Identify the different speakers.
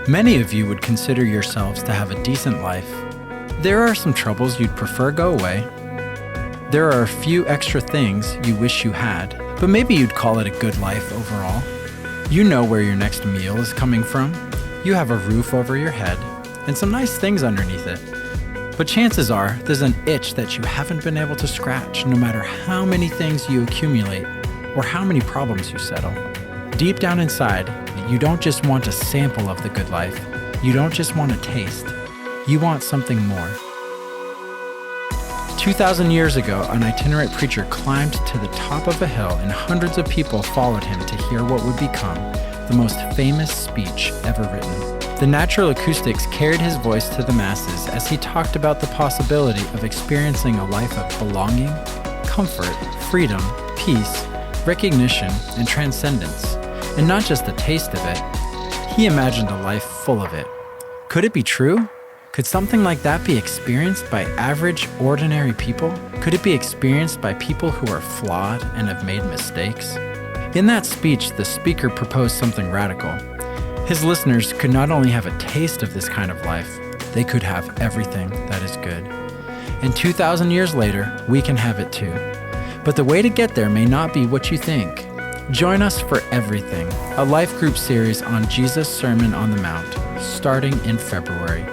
Speaker 1: Many of you would consider yourselves to have a decent life. There are some troubles you'd prefer go away. There are a few extra things you wish you had, but maybe you'd call it a good life overall. You know where your next meal is coming from. You have a roof over your head and some nice things underneath it. But chances are there's an itch that you haven't been able to scratch, no matter how many things you accumulate or how many problems you settle. Deep down inside, you don't just want a sample of the good life. You don't just want a taste. You want something more. 2,000 years ago, an itinerant preacher climbed to the top of a hill and hundreds of people followed him to hear what would become the most famous speech ever written. The natural acoustics carried his voice to the masses as he talked about the possibility of experiencing a life of belonging, comfort, freedom, peace, recognition, and transcendence. And not just a taste of it, he imagined a life full of it. Could it be true? Could something like that be experienced by average, ordinary people? Could it be experienced by people who are flawed and have made mistakes? In that speech, the speaker proposed something radical. His listeners could not only have a taste of this kind of life, they could have everything that is good. And 2,000 years later, we can have it too. But the way to get there may not be what you think. Join us for Everything, a life group series on Jesus' Sermon on the Mount, starting in February.